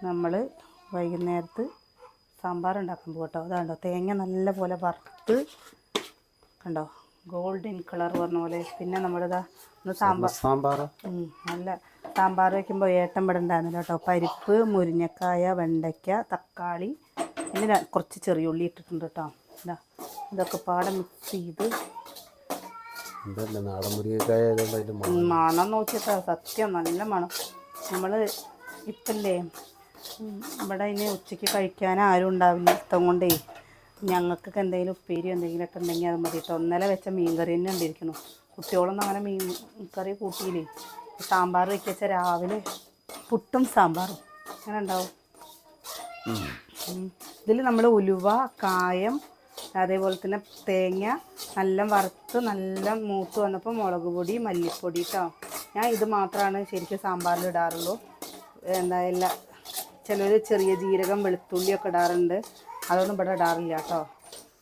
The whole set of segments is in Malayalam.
നമ്മൾ വൈകുന്നേരത്ത് സാമ്പാർ ഉണ്ടാക്കാൻ പോകും കേട്ടോ. അതാണ്ടോ തേങ്ങ നല്ല പോലെ വറുത്ത് കണ്ടോ ഗോൾഡൻ കളർ പറഞ്ഞ പോലെ. പിന്നെ നമ്മളിതാ സാമ്പാർ നല്ല സാമ്പാർ വയ്ക്കുമ്പോൾ ഏട്ടൻ ഇവിടെ ഉണ്ടായിരുന്നില്ല കേട്ടോ. പരിപ്പ്, മുരിങ്ങക്കായ, വെണ്ടയ്ക്ക, തക്കാളി, പിന്നെ കുറച്ച് ചെറിയ ഉള്ളി ഇട്ടിട്ടുണ്ട് കേട്ടോ. ഇതൊക്കെ പാടെ മിക്സ് ചെയ്ത് മണം നോക്കിയിട്ടാ സത്യം നല്ല മണം. നമ്മൾ ഇപ്പല്ലേ ഇവിടെ ഇനി ഉച്ചയ്ക്ക് കഴിക്കാൻ ആരും ഉണ്ടാവില്ല. ഇഷ്ടം കൊണ്ടേ ഞങ്ങൾക്കൊക്കെ എന്തെങ്കിലും ഉപ്പേരി എന്തെങ്കിലുമൊക്കെ ഉണ്ടെങ്കിൽ അത് മതി കേട്ടോ. ഇന്നലെ വെച്ച മീൻ കറി തന്നെ ഉണ്ടായിരിക്കുന്നു. കുട്ടികളൊന്നും അങ്ങനെ മീൻ കറി കൂട്ടിയില്ലേ. സാമ്പാർ വയ്ക്കുക രാവിലെ പുട്ടും സാമ്പാറും അങ്ങനെ ഉണ്ടാവും. ഇതിൽ നമ്മൾ ഉലുവ, കായം, അതേപോലെ തന്നെ തേങ്ങ നല്ല വറുത്ത് നല്ല മൂത്ത് വന്നപ്പോൾ മുളക് പൊടി, മല്ലിപ്പൊടി കേട്ടോ. ഞാൻ ഇത് മാത്രമാണ് ശരിക്കും സാമ്പാറിൽ ഇടാറുള്ളൂ. എല്ലാ ചിലർ ചെറിയ ജീരകം, വെളുത്തുള്ളിയൊക്കെ ഇടാറുണ്ട്. അതൊന്നും ഇവിടെ ഇടാറില്ല കേട്ടോ.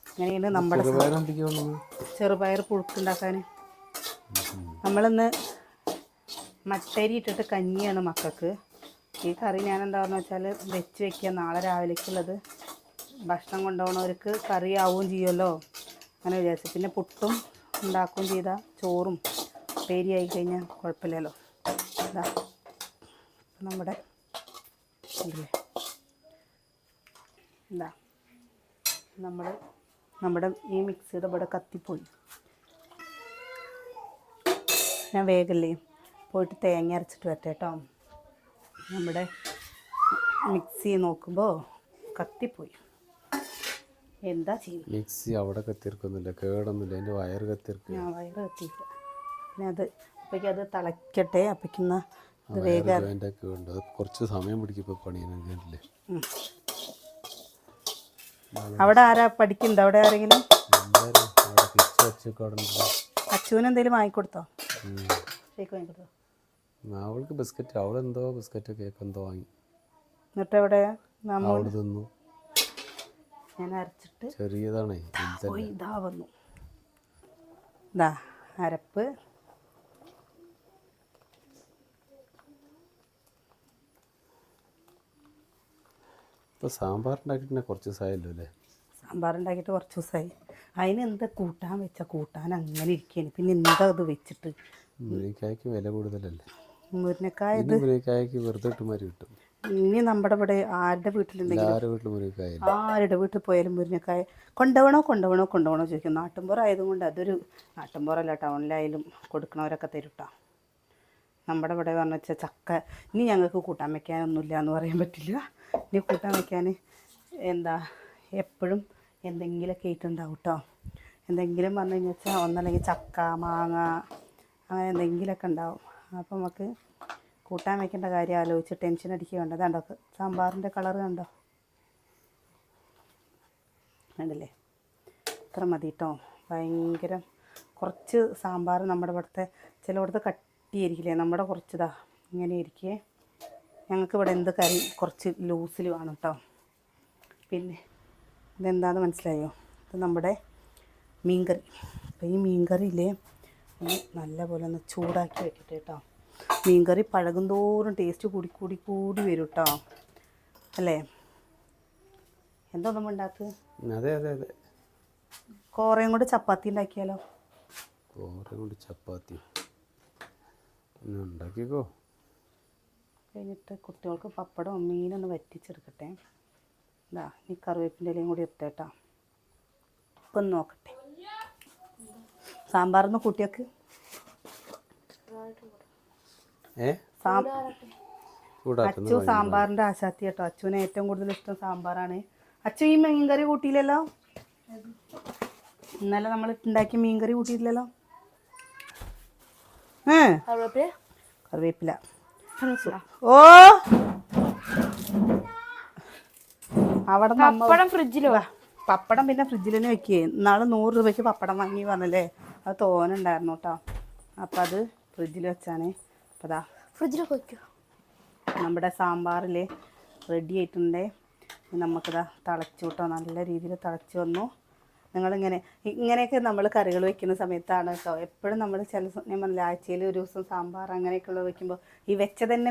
അങ്ങനെയാണ് നമ്മുടെ ചെറുപയർ പുഴുക്കുണ്ടാക്കാൻ. നമ്മളിന്ന് മട്ടരി ഇട്ടിട്ട് കഞ്ഞിയാണ് മക്കൾക്ക്. ഈ കറി ഞാൻ എന്താണെന്ന് വെച്ചാൽ വെച്ച് വയ്ക്കുക, നാളെ രാവിലേക്കുള്ളത് ഭക്ഷണം കൊണ്ടുപോകണവർക്ക് കറി ആവുകയും ചെയ്യുമല്ലോ അങ്ങനെ വിചാരിച്ചു. പിന്നെ പുട്ടും ഉണ്ടാക്കുകയും ചെയ്താൽ ചോറും പേരി ആയി കഴിഞ്ഞാൽ കുഴപ്പമില്ലല്ലോ. ഇതാ നമ്മുടെ എന്താ നമ്മുടെ ഈ മിക്സിയുടെ ഇവിടെ കത്തിപ്പോയി. ഞാൻ വേഗല്ലേ പോയിട്ട് തേങ്ങ അരച്ചിട്ട് വരട്ടെ കേട്ടോ. നമ്മുടെ മിക്സി നോക്കുമ്പോൾ കത്തിപ്പോയി. എന്താ ചെയ്യുന്നത്? മിക്സി അവിടെ കത്തിരിക്കുന്നില്ല, കേടൊന്നുമില്ല, എൻ്റെ വയർ കത്തിരിക്കും. ഞാൻ വയർ കത്തിയില്ല. പിന്നെ അപ്പോഴേക്കും അത് തിളയ്ക്കട്ടെ. അപ്പോഴേക്കുന്ന വേഗം കുറച്ച് സമയം പിടിക്കും. ഇപ്പോൾ പണിയല്ലേ അവിടെ ആരാ പഠിക്കുന്നത്? അവിടെ ആരെങ്കിലും അച്ചുവിന് എന്തെങ്കിലും വാങ്ങിക്കൊടുത്തോ? കേക്ക് വാങ്ങിക്കൊടുത്തോ? അവൾക്ക് ബിസ്ക്കറ്റ്, അവളെന്തോ ബിസ്ക്കറ്റ് കേക്ക് എന്തോ വാങ്ങി. എന്നിട്ട് എവിടെ അവൾ തിന്നു. ഞാൻ അരച്ചിട്ട് ചെറിയതാണ് ഇതാ വന്നു. ഇതാ അരപ്പ്. ഇപ്പോൾ സാമ്പാർ ഉണ്ടാക്കിയിട്ട് കുറച്ച് ദിവസമായല്ലോ അല്ലേ? സാമ്പാർ ഉണ്ടാക്കിയിട്ട് കുറച്ച് ദിവസമായി. അതിന് എന്താ കൂട്ടാൻ വെച്ചാൽ കൂട്ടാൻ അങ്ങനെ ഇരിക്കുകയാണ്. പിന്നെ എന്താ ഇത് വെച്ചിട്ട് മുരിങ്ങക്കായ്ക്ക് വില കൂടുതലല്ലേ? മുരിങ്ങക്കായ്ക്ക് വെറുതെ ഇട്ടുമാരി കിട്ടും. ഇനി നമ്മുടെ ഇവിടെ ആരുടെ വീട്ടിലുണ്ടെങ്കിലും ആരുടെ വീട്ടിൽ പോയാലും മുരിങ്ങക്കായ കൊണ്ടുപോകണോ ചോദിക്കും. നാട്ടിൻപുറം ആയതുകൊണ്ട് അതൊരു നാട്ടിൻപുറമല്ല, ടൗണിലായാലും കൊടുക്കണവരൊക്കെ തരുട്ടോ. നമ്മുടെ ഇവിടെ പറഞ്ഞു വെച്ചാൽ ചക്ക ഇനി ഞങ്ങൾക്ക് കൂട്ടാൻ വയ്ക്കാനൊന്നുമില്ല എന്ന് പറയാൻ പറ്റില്ല. ഇനി കൂട്ടാൻ വയ്ക്കാൻ എന്താ എപ്പോഴും എന്തെങ്കിലുമൊക്കെ ആയിട്ടുണ്ടാവും കേട്ടോ. എന്തെങ്കിലും പറഞ്ഞു കഴിഞ്ഞാൽ ഒന്നല്ലെങ്കിൽ ചക്ക, മാങ്ങ അങ്ങനെ എന്തെങ്കിലുമൊക്കെ ഉണ്ടാവും. അപ്പോൾ നമുക്ക് കൂട്ടാൻ വയ്ക്കേണ്ട കാര്യം ആലോചിച്ച് ടെൻഷൻ അടിക്കുക വേണ്ട. കണ്ടോ സാമ്പാറിൻ്റെ കളർ കണ്ടോ? കണ്ടില്ലേ? ഇത്ര മതി കേട്ടോ. ഭയങ്കര കുറച്ച് സാമ്പാർ നമ്മുടെ ഇവിടുത്തെ ചിലയിടത്ത് കട്ടിയായിരിക്കില്ലേ, നമ്മുടെ കുറച്ചിതാ ഇങ്ങനെ ഇരിക്കേ. ഞങ്ങൾക്ക് ഇവിടെ എന്ത് കറി കുറച്ച് ലൂസിൽ വേണം കേട്ടോ. പിന്നെ ഇതെന്താണെന്ന് മനസ്സിലായോ? ഇത് നമ്മുടെ മീൻകറി. അപ്പോൾ ഈ മീൻകറിയില്ലേ ഒന്ന് നല്ലപോലെ ഒന്ന് ചൂടാക്കി വെക്കട്ടെ കേട്ടോ. മീൻകറി പഴകും തോറും ടേസ്റ്റ് കൂടി വരും കേട്ടോ. അല്ലേ? എന്തൊന്നും ഉണ്ടാക്കുക? അതെ അതെ അതെ. കോറയും കൊണ്ട് ചപ്പാത്തി ഉണ്ടാക്കിയാലോ? കോറയും കൊണ്ട് ചപ്പാത്തി ഉണ്ടാക്കിക്കോ. കഴിഞ്ഞിട്ട് കുട്ടികൾക്ക് പപ്പടവും മീനൊന്ന് വറ്റിച്ചെടുക്കട്ടെ. ഇതാ ഈ കറിവേപ്പിൻ്റെ ഇലയും കൂടി ഇട്ടേട്ടാ. ഇപ്പം ഒന്ന് നോക്കട്ടെ. സാമ്പാറിന്ന് കുട്ടികൾക്ക് അച്ചു സാമ്പാറിൻ്റെ ആശാത്തി കേട്ടോ. അച്ചുവിന് ഏറ്റവും കൂടുതൽ ഇഷ്ടം സാമ്പാറാണ്. അച്ചു ഈ മീൻകറി കൂട്ടിയില്ലല്ലോ? ഇന്നലെ നമ്മൾ ഉണ്ടാക്കിയ മീൻകറി കൂട്ടിയിട്ടില്ലല്ലോ? കറിവേപ്പില. ഓ അവിടെ പപ്പടം ഫ്രിഡ്ജിലോ? പപ്പടം പിന്നെ ഫ്രിഡ്ജിൽ തന്നെ വെക്കുകയെ. നാളെ 100 രൂപയ്ക്ക് പപ്പടം വാങ്ങി പറഞ്ഞല്ലേ, അത് തോനുണ്ടായിരുന്നു കേട്ടോ. അപ്പം അത് ഫ്രിഡ്ജിൽ വെച്ചാണ്. അപ്പോൾ അതാ ഫ്രിഡ്ജിലൊക്കെ വയ്ക്കുക. നമ്മുടെ സാമ്പാറിൽ റെഡി ആയിട്ടുണ്ടേ. നമുക്കിതാ തിളച്ചു കേട്ടോ. നല്ല രീതിയിൽ തിളച്ച് വന്നു. നിങ്ങളിങ്ങനെ ഇങ്ങനെയൊക്കെ നമ്മൾ കറികൾ വെക്കുന്ന സമയത്താണ് കേട്ടോ എപ്പോഴും നമ്മൾ ഞാൻ പറഞ്ഞില്ല ആഴ്ചയിൽ ഒരു ദിവസം സാമ്പാർ അങ്ങനെയൊക്കെയുള്ളത് വെക്കുമ്പോൾ ഈ വെച്ച തന്നെ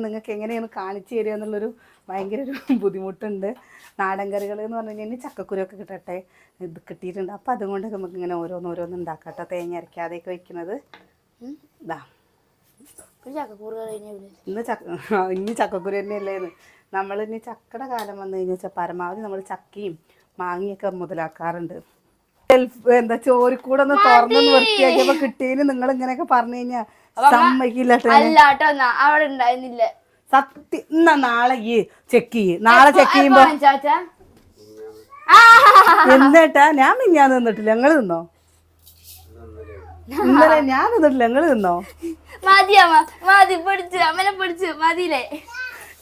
നിങ്ങൾക്ക് എങ്ങനെയാണ് കാണിച്ചു തരിക എന്നുള്ളൊരു ഭയങ്കര ഒരു ബുദ്ധിമുട്ടുണ്ട്. നാടൻ കറികൾ എന്ന് പറഞ്ഞു കഴിഞ്ഞാൽ ചക്കക്കുരുവൊക്കെ കിട്ടട്ടെ ഇത് കിട്ടിയിട്ടുണ്ട്. അപ്പോൾ അതുകൊണ്ടൊക്കെ നമുക്ക് ഇങ്ങനെ ഓരോന്ന് ഉണ്ടാക്കാം കേട്ടോ. തേങ്ങ അരയ്ക്കാതെയൊക്കെ വെക്കുന്നത് ഇതാ. ഇനി ചക്കക്കുരു തന്നെയല്ലേന്ന്. നമ്മളിനി ചക്കയുടെ കാലം വന്നു കഴിഞ്ഞാൽ പരമാവധി നമ്മൾ ചക്കയും മാങ്ങയൊക്കെ മുതലാക്കാറുണ്ട്. എന്താ ചോരിക്കൂടെ ഒന്ന് തുറന്നൊന്ന് വൃത്തിയാക്കിയപ്പോ കിട്ടിയതിന് നിങ്ങൾ ഇങ്ങനെയൊക്കെ പറഞ്ഞു കഴിഞ്ഞാൽ സമ്മതിക്കില്ല. സത്യം. എന്നാ നാളെ ചെക്ക് ചെയ്യ്. നാളെ ചെക്ക് ചെയ്യുമ്പോ എന്നിട്ടാ ഞാൻ മിഞ്ഞാന്ന് നിന്നിട്ടില്ല. ഞങ്ങള് തിന്നോ? ഇന്നലെ ഞാൻ നിന്നിട്ടില്ല. ഞങ്ങള് തിന്നോ?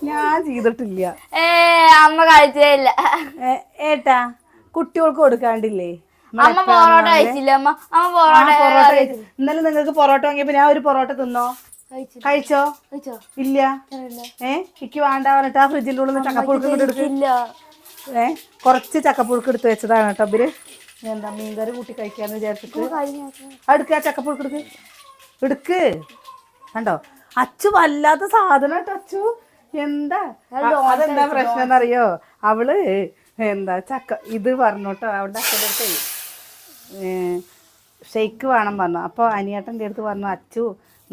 ഞാൻ ചെയ്തിട്ടില്ല. അമ്മ കഴിച്ചില്ല. ഏട്ടാ കുട്ടികൾക്ക് കൊടുക്കാണ്ടില്ലേ? ഇന്നലെ നിങ്ങൾക്ക് പൊറോട്ട വാങ്ങിയപ്പോ ഞാൻ ഒരു പൊറോട്ട തിന്നോ? കഴിച്ചോ? ഇല്ല. എനിക്ക് വേണ്ട പറഞ്ഞിട്ട് ആ ഫ്രിഡ്ജിന്റെ ഉള്ളിൽ നിന്ന് ചക്കപ്പുഴുക്ക് എടുക്കില്ല. കുറച്ച് ചക്കപ്പുഴുക്ക് എടുത്ത് വെച്ചതാണ് കേട്ടോ ഇവര്. എന്താ മീൻകറി കൂട്ടി കഴിക്കാന്ന് വിചാരിച്ചിട്ട് എടുക്ക. ചക്കപ്പുഴുക്ക് എടുക്ക്. കണ്ടോ അച്ചു വല്ലാത്ത സാധനം കേട്ടോ. അച്ചു എന്താ അതെന്താ പ്രശ്നം എന്നറിയോ? അവള് എന്താ ഇത് പറഞ്ഞു കേട്ടോ. അവളുടെ അച്ഛൻ്റെ അടുത്ത് ഷെയ്ക്ക് വേണം പറഞ്ഞു. അപ്പോൾ അനിയേട്ടൻ്റെ അടുത്ത് പറഞ്ഞു അച്ചു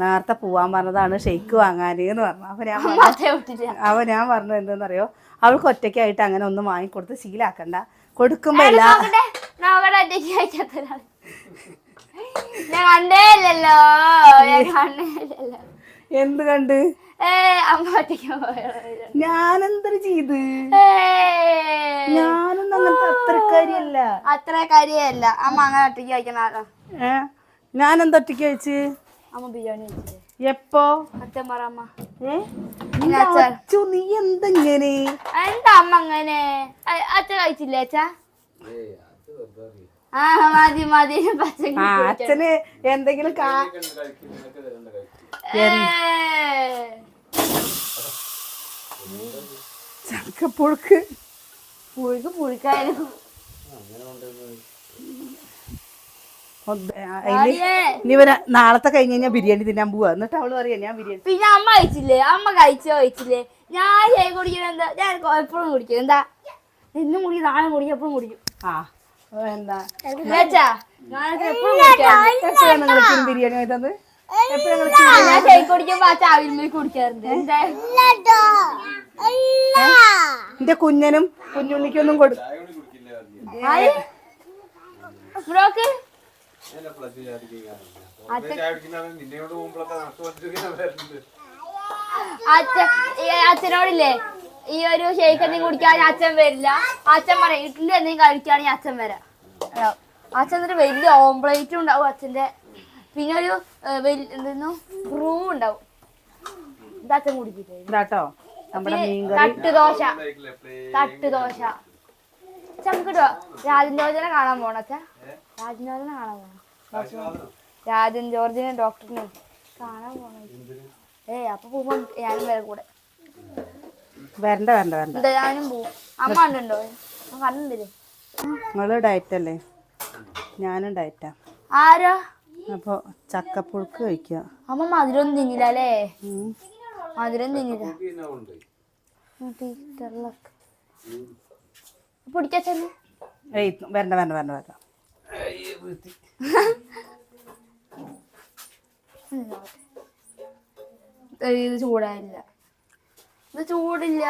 നേരത്തെ പോവാൻ പറഞ്ഞതാണ് ഷെയ്ക്ക് വാങ്ങാനെന്ന് പറഞ്ഞു. അപ്പോൾ ഞാൻ പറഞ്ഞു എന്തെന്നറിയോ, അവൾക്ക് ഒറ്റയ്ക്കായിട്ട് അങ്ങനെ ഒന്നും വാങ്ങിക്കൊടുത്ത് ശീലാക്കണ്ട. കൊടുക്കുമ്പോ എന്ത് കണ്ട് ഞാനെന്തൊരു ചെയ്ത്? ഞാനൊന്നും അങ്ങനത്തെ അത്ര കാര്യല്ല. അമ്മ അങ്ങനെ ഒറ്റയ്ക്ക് കഴിക്കണ. ഞാനെന്താ ഒറ്റയ്ക്ക് കഴിച്ച്? അമ്മ ബിരിയാണി എപ്പോ? നീ എന്തെങ്ങനെ? എന്താ അമ്മ അങ്ങനെ? അച്ഛൻ കഴിച്ചില്ലേ അച്ഛാ? അച്ഛന് എന്തെങ്കിലും ചക്കപ്പുഴുക്ക് പുഴുക്കായാലും ഇനി നാളത്തെ കഴിഞ്ഞ് കഴിഞ്ഞാൽ ബിരിയാണി തിന്നാൻ പോവാ. എന്നിട്ട് അവള് പറയാ ഞാൻ ബിരിയാണി. പിന്നെ അമ്മ കഴിച്ചില്ലേ? അമ്മ കഴിച്ചില്ലേ? ഞാൻ കുടിക്കണ എന്താ? ഞാൻ എപ്പോഴും കുടിക്കും. എന്താ ഇന്നും കുടിക്കും, നാളെ കുടിക്കും, എപ്പോഴും കുടിക്കും. എന്താ ബിരിയാണി ആയിട്ടത് എന്റെ കുഞ്ഞനും കുഞ്ഞുണ്ണിക്കൊന്നും അച്ഛനോടില്ലേ ഈ ഒരു ഷേക്ക് എന്തെങ്കിലും കുടിക്കാൻ അച്ഛൻ വരില്ല. അച്ഛൻ പറയാം ഇഡ്ഡലി എന്തെങ്കിലും കഴിക്കുകയാണെങ്കിൽ അച്ഛൻ വരാം. അച്ഛൻ എന്നിട്ട് വലിയ ഓംപ്ലേറ്റും ഉണ്ടാവും അച്ഛൻ്റെ. പിന്നെ ഒരു എന്തായിരുന്നു ബ്രൂ ഉണ്ടാവും. ഇത് അച്ഛൻ കുടിക്കിട്ടോ. തട്ടുദോശ നമുക്ക് രാജൻ ജോർജിനെ കാണാൻ പോണം. അച്ഛാ രാജൻ ജോർജിനെ കാണാൻ പോണം. രാജൻ ജോർജിനെ ഡോക്ടറിനെ കാണാൻ പോണം. അപ്പൊ പോകുമ്പോ ഞാനും വരെ കൂടെ വരണ്ട. ഞാനും പോവും. അമ്മ കണ്ടുണ്ടോ? കണ്ടില്ലേ? നിങ്ങള് ഡയറ്റ് അല്ലേ? ഞാനും ഡയറ്റാ. ആരാ? അപ്പൊ ചക്കപ്പുഴുക്ക് കഴിക്കുക. അമ്മ മധുരം തിന്നില്ല അല്ലേ? മധുരം തിന്നില്ല. പിടിക്കച്ചല്ലേ? വരണ്ട. ഇത് ചൂടായില്ല. ഇത് ചൂടില്ല.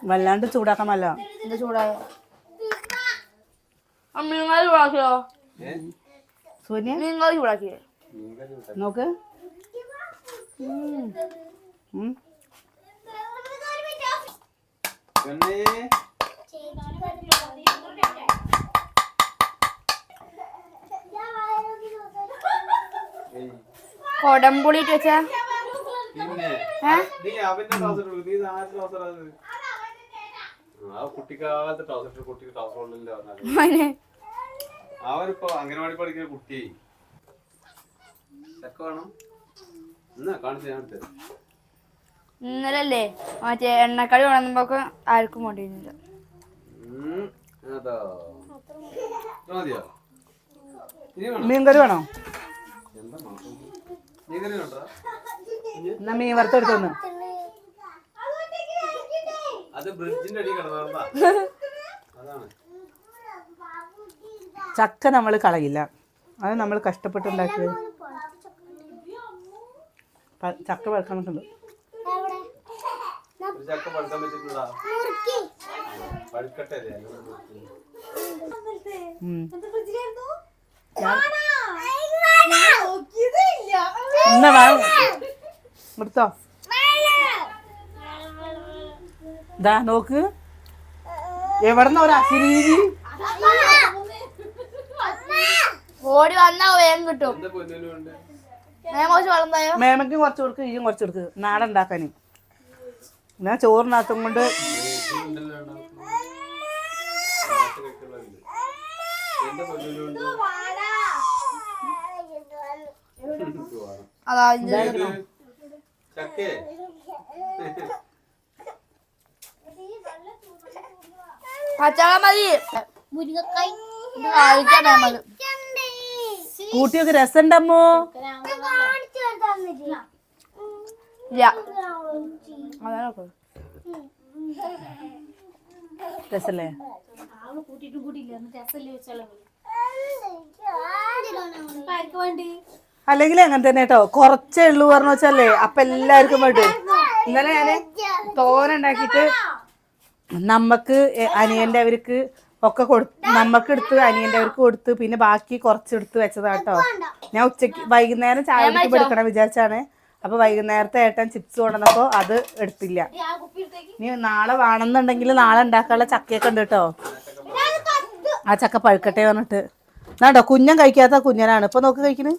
വല്ലാണ്ട് ചൂടാക്കാമല്ല. ഇത് ചൂടായ മീൻകറി ചൂടാക്കിയോ? സൂര്യ മീൻകറി ചൂടാക്കിയേ നോക്ക്. കൊടംപുളി വെച്ചാ അവനിപ്പോ അംഗനവാടി പഠിക്കുന്ന കുട്ടി ഇന്നലല്ലേ മറ്റേ എണ്ണക്കടി കൊണ്ടുവന്നപ്പോ ആർക്കും കൊണ്ടിരുന്നില്ല. മീൻകറി വേണോ? എന്നാ മീൻ വറുത്തെടുത്തോന്ന്. ചക്ക നമ്മൾ കളയില്ല, അത് നമ്മൾ കഷ്ടപ്പെട്ടുണ്ടാക്കിയത്. ചക്ക പഴുക്കാൻ വെക്കുന്നുണ്ട്. എടുത്തോ. ഇതാ നോക്ക്, എവിടെന്ന ഒരു അശരീരി ഓടി വന്നാ വേഗം കിട്ടും. മേമയ്ക്ക് കുറച്ച് കൊടുക്ക്, ഇയും കുറച്ച് കൊടുക്ക്, നാളെ ഉണ്ടാക്കാന്. ഞാൻ ചോറിനകത്തും കൊണ്ട് പച്ചവെള്ളം മതി. കൂട്ടിയൊക്കെ രസമുണ്ടമ്മോ. രസല്ലേ? അല്ലെങ്കിൽ അങ്ങനെ തന്നെ കേട്ടോ, കുറച്ചേ ഉള്ളൂ പറഞ്ഞു വെച്ചല്ലേ, അപ്പൊ എല്ലാവർക്കും വേണ്ടു. ഇന്നലെ ഞാന് തോന ഉണ്ടാക്കിയിട്ട് നമ്മക്ക് അനിയന്റെ അവർക്ക് ഒക്കെ നമ്മക്ക് എടുത്ത് അനിയന്റെ അവർക്ക് കൊടുത്ത്, പിന്നെ ബാക്കി കുറച്ചെടുത്ത് വെച്ചതാട്ടോ. ഞാൻ ഉച്ചക്ക് വൈകുന്നേരം ചായ കുടിക്കുമ്പോൾ എടുക്കണം വിചാരിച്ചാണ്. അപ്പൊ വൈകുന്നേരത്തെ ഏട്ടൻ ചിപ്സ് കൊണ്ടുവന്നപ്പോ അത് എടുത്തില്ല. നീ നാളെ വേണമെന്നുണ്ടെങ്കിൽ നാളെ ഉണ്ടാക്കാനുള്ള ചക്കയൊക്കെ ഉണ്ട് കേട്ടോ. ആ ചക്ക പഴുക്കട്ടെ പറഞ്ഞിട്ട്. എന്നാണ്ടോ കുഞ്ഞൻ കഴിക്കാത്ത കുഞ്ഞനാണ് ഇപ്പൊ നോക്ക് കഴിക്കണ്.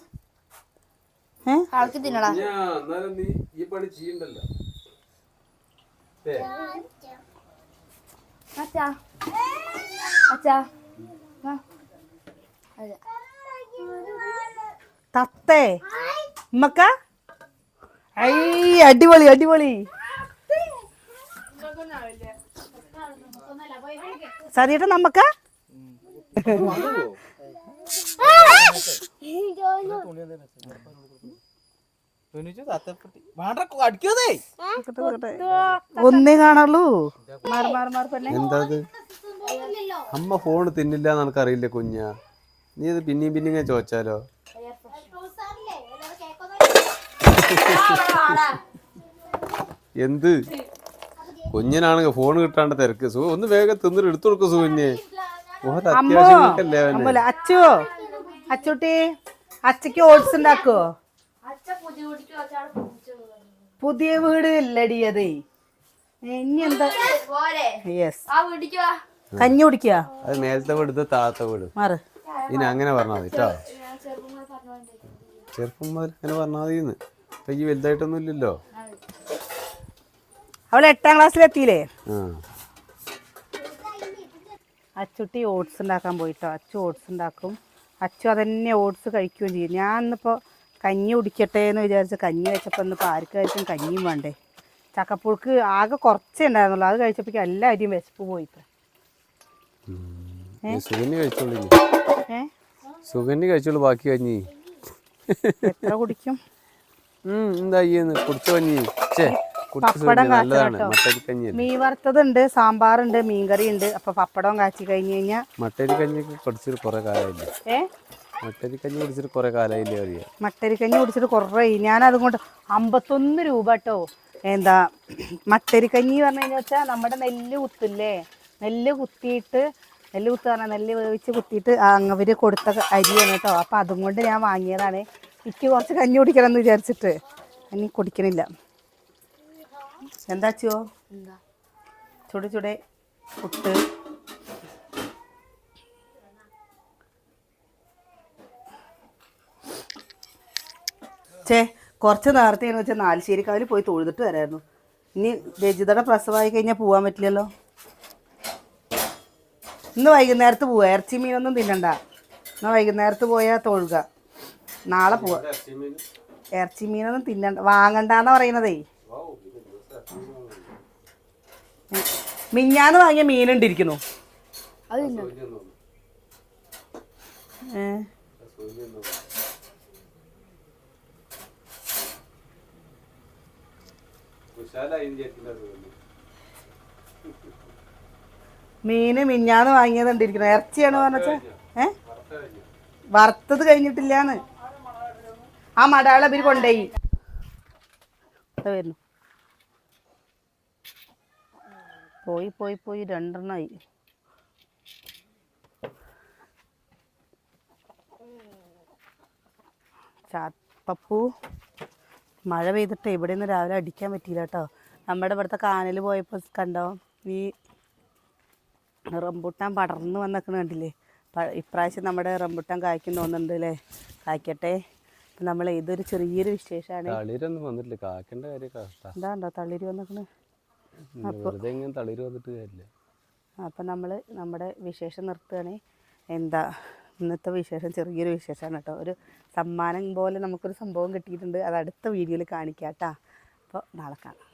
ആൾക്ക് തിന്നടാ. അച്ഛാ അച്ഛാ തത്തേ ഉമ്മക്ക. ഐ അടിപൊളി അടിപൊളി. സരിയേട്ട നമ്മക്ക ഒന്നേ കാണുള്ളൂ. എന്താ അമ്മ ഫോണ് തിന്നില്ല എന്ന് അറിയില്ല കുഞ്ഞ. നീ ഇത് പിന്നെയും പിന്നെയും ചോദിച്ചാലോ? എന്ത് കുഞ്ഞിനാണെങ്കിൽ ഫോൺ കിട്ടാണ്ട് തിരക്ക്. ഒന്ന് വേഗം തിന്നിട്ട് എടുത്തു കൊടുക്കും സുഖന്യെ. അച്ചോ അച്ചൂട്ടി അച്ചക്ക് ഓട്സ് ഉണ്ടാക്കോ? പുതിയ വീട് ഇല്ലടിയതേ. ഇനി എന്താ? യെസ്, കഞ്ഞി കുടിക്കുക. അത് നേരത്തെ വീട് താഴത്തെ വീട്. മാറ്. ഇനി അങ്ങനെ പറഞ്ഞാൽ മതി കേട്ടോ. ചെറുപ്പം മുതൽ അങ്ങനെ പറഞ്ഞാൽ മതിന്ന്. ഇപ്പൊ ഈ വലുതായിട്ടൊന്നും ഇല്ലല്ലോ. അവള് 8ാം ക്ലാസ്സിലെത്തിയില്ലേ? അച്ചുട്ടി ഓട്സ് ഉണ്ടാക്കാൻ പോയിട്ടോ. അച്ചു ഓട്സ് ഉണ്ടാക്കും. അച്ചു അതന്നെ ഓട്സ് കഴിക്കുകയും ചെയ്യും. ഞാൻ ഇന്നിപ്പോൾ കഞ്ഞി കുടിക്കട്ടെ എന്ന് വിചാരിച്ച് കഞ്ഞി വെച്ചപ്പോൾ ഇന്നിപ്പോൾ ആർക്കായിരിക്കും കഞ്ഞിയും വേണ്ടേ. ചക്കപ്പുഴുക്ക് ആകെ കുറച്ചേ ഉണ്ടായിരുന്നുള്ളൂ. അത് കഴിച്ചപ്പോഴേക്കും എല്ലാ അരിയും വിശപ്പ് പോയിപ്പോ. സുഗന്യ കഴിച്ചോളൂ ബാക്കി കഞ്ഞി. എത്ര കുടിക്കും? എന്താ കുടിച്ചു കഞ്ഞി. പപ്പടം കാച്ചോ. മീൻ വറുത്തതുണ്ട്, സാമ്പാറുണ്ട്, മീൻകറി ഉണ്ട്. അപ്പൊ പപ്പടം കാച്ചി കഴിഞ്ഞ് കഴിഞ്ഞാൽ മട്ടരിക്കഞ്ഞി കുടിച്ചിട്ട് കുറെ കാലമില്ലേ? മട്ടരിക്കഞ്ഞി കുടിച്ചിട്ട് കുറെ കാലമില്ലേ അറിയാം? മട്ടരിക്കഞ്ഞി കുടിച്ചിട്ട് കുറേ. ഞാൻ അതുകൊണ്ട് 51 രൂപ കേട്ടോ. എന്താ മട്ടരിക്കഞ്ഞി പറഞ്ഞു കഴിഞ്ഞാൽ വെച്ചാൽ നമ്മുടെ നെല്ല് കുത്തില്ലേ, നെല്ല് കുത്തിയിട്ട്, നെല്ല് കുത്ത് പറഞ്ഞാൽ നെല്ല് വേവിച്ച് കുത്തിയിട്ട് അവര് കൊടുത്ത അരിയാണ് കേട്ടോ. അപ്പം അതും കൊണ്ട് ഞാൻ വാങ്ങിയതാണ്. എനിക്ക് കുറച്ച് കഞ്ഞി കുടിക്കണം എന്ന് വിചാരിച്ചിട്ട്. ഇനി കുടിക്കണില്ല. എന്താ ചോ ചുടെ ചുടെ പുട്ട്. കുറച്ച് നേരത്തെ എന്ന് വെച്ചാൽ നാലുശ്ശേരിക്കാവിൽ പോയി തൊഴുതിട്ട് വരായിരുന്നു. ഇനി രജിതയുടെ പ്രസവമായി കഴിഞ്ഞാൽ പോകാൻ പറ്റില്ലല്ലോ. ഇന്ന് വൈകുന്നേരത്ത് പോവുക. ഇറച്ചി മീനൊന്നും തിന്നണ്ട. എന്നാൽ വൈകുന്നേരത്ത് പോയാൽ തൊഴുക. നാളെ പോവാ. ഇറച്ചി മീനൊന്നും തിന്നണ്ട, വാങ്ങണ്ടെന്നാ പറയുന്നതേ. മിഞ്ഞാന്ന് വാങ്ങിയ മീനുണ്ടിരിക്കുന്നു. മീന് മിഞ്ഞാന്ന് വാങ്ങിയത് കണ്ടിരിക്കണം. ഇറച്ചിയാണ് പറഞ്ഞ വറുത്തത് കഴിഞ്ഞിട്ടില്ലാന്ന്. ആ മടാള ഇവര് കൊണ്ടുപോയി വരുന്നു. പോയി പോയി പോയി 2 എണ്ണമായി. പപ്പു മഴ പെയ്തിട്ട് ഇവിടെ നിന്ന് രാവിലെ അടിക്കാൻ പറ്റിയില്ല കേട്ടോ. നമ്മുടെ ഇവിടുത്തെ കാനൽ പോയപ്പോൾ കണ്ടോ ഈ റംബൂട്ടാൻ പടർന്ന് വന്നേക്കണ കണ്ടില്ലേ. ഇപ്രാവശ്യം നമ്മുടെ റംബൂട്ടാൻ കായ്ക്കും തോന്നുന്നുണ്ട് അല്ലേ. കായ്ക്കട്ടെ. നമ്മൾ ഇതൊരു ചെറിയൊരു വിശേഷമാണ്. എന്താണ്ടോ തളിര് വന്നേക്കണ്. അപ്പം നമ്മൾ നമ്മുടെ വിശേഷം നിർത്തുകയാണ്. എന്താ ഇന്നത്തെ വിശേഷം ചെറിയൊരു വിശേഷമാണ് കേട്ടോ. ഒരു സമ്മാനം പോലെ നമുക്കൊരു സംഭവം കിട്ടിയിട്ടുണ്ട്. അത് അടുത്ത വീഡിയോയിൽ കാണിക്കാം കേട്ടോ. അപ്പോൾ നാളെ കാണാം.